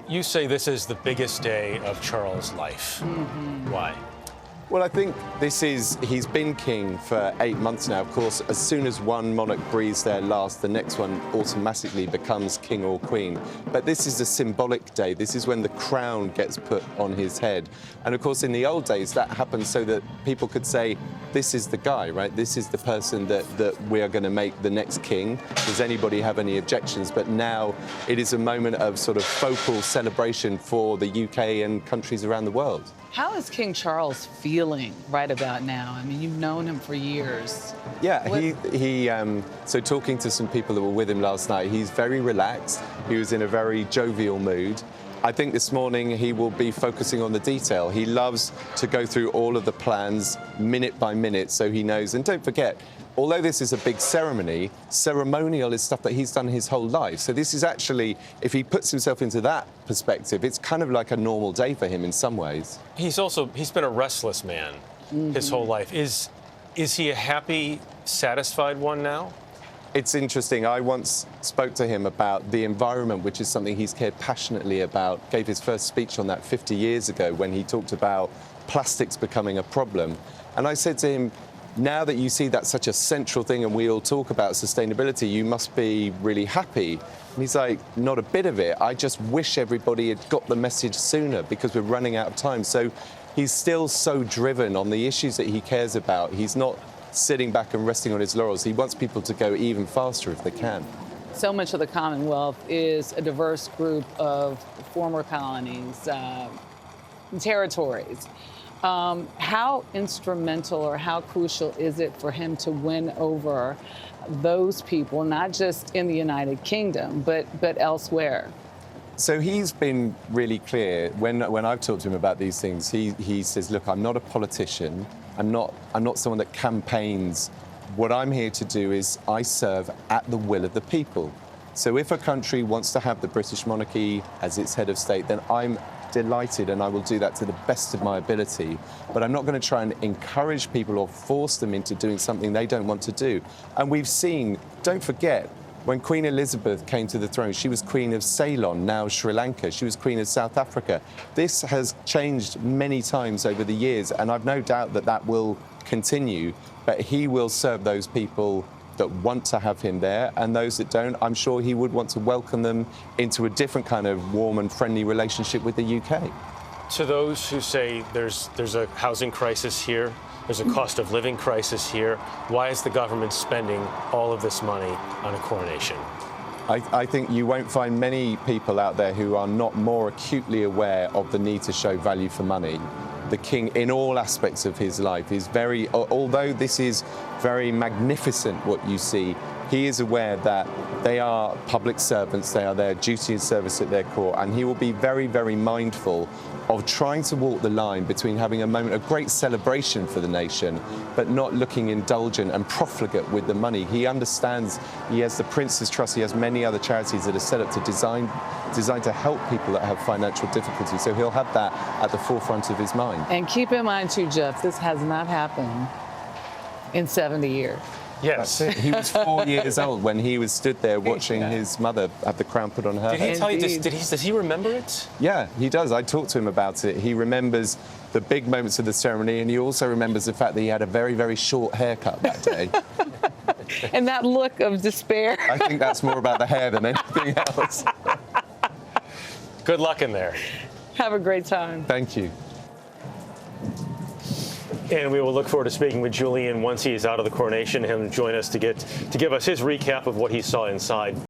You say this is the biggest day of Charles' life. Why? Well, I think he's been king for 8 months now. Of course, as soon as one monarch breathes their last, the next one automatically becomes king or queen. But this is a symbolic day. This is when the crown gets put on his head. And of course, in the old days, that happened so that people could say, this is the guy, right? This is the person that we are going to make the next king. Does anybody have any objections? But now it is a moment of sort of focal celebration for the UK and countries around the world. How is King Charles feeling right about now? I mean, you've known him for years. Yeah, so talking to some people that were with him last night, he's very relaxed. He was in a very jovial mood. I think this morning he will be focusing on the detail. He loves to go through all of the plans minute by minute so he knows. And don't forget, although this is a big ceremony, ceremonial is stuff that he's done his whole life. So this is actually, if he puts himself into that perspective, it's kind of like a normal day for him in some ways. He's been a restless man his whole life. Is he a happy, satisfied one now? It's interesting. I once spoke to him about the environment, which is something he's cared passionately about. Gave his first speech on that 50 years ago when he talked about plastics becoming a problem. And I said to him, now that you see that's such a central thing and we all talk about sustainability, you must be really happy. And he's like, not a bit of it. I just wish everybody had got the message sooner because we're running out of time. So he's still so driven on the issues that he cares about. He's not sitting back and resting on his laurels. He wants people to go even faster if they can. So much of the Commonwealth is a diverse group of former colonies, territories. How instrumental or how crucial is it for him to win over those people, not just in the United Kingdom, but elsewhere? So he's been really clear when I've talked to him about these things. He says, look, I'm not a politician. I'm not someone that campaigns. What I'm here to do is I serve at the will of the people. So if a country wants to have the British monarchy as its head of state, then I'm delighted and I will do that to the best of my ability. But I'm not going to try and encourage people or force them into doing something they don't want to do. And we've seen, don't forget, when Queen Elizabeth came to the throne, she was Queen of Ceylon, now Sri Lanka. She was Queen of South Africa. This has changed many times over the years, and I've no doubt that that will continue. But he will serve those people that want to have him there, and those that don't, I'm sure he would want to welcome them into a different kind of warm and friendly relationship with the UK. To those who say there's a housing crisis here, there's a cost of living crisis here, why is the government spending all of this money on a coronation? I think you won't find many people out there who are not more acutely aware of the need to show value for money. The king, in all aspects of his life, is very, although this is very magnificent what you see, he is aware that they are public servants, they are their duty and service at their core, and he will be very, very mindful of trying to walk the line between having a moment of great celebration for the nation, but not looking indulgent and profligate with the money. He understands he has the Prince's Trust, he has many other charities that are set up to designed to help people that have financial difficulties, so he'll have that at the forefront of his mind. And keep in mind too, Jeff, this has not happened in 70 years. Yes. He was 4 years old when he was stood there watching his mother have the crown put on her head. Did he tell you this? Does he remember it? Yeah, he does. I talked to him about it. He remembers the big moments of the ceremony, and he also remembers the fact that he had a very, very short haircut that day. And that look of despair. I think that's more about the hair than anything else. Good luck in there. Have a great time. Thank you. And we will look forward to speaking with Julian once he is out of the coronation, him join us to give us his recap of what he saw inside.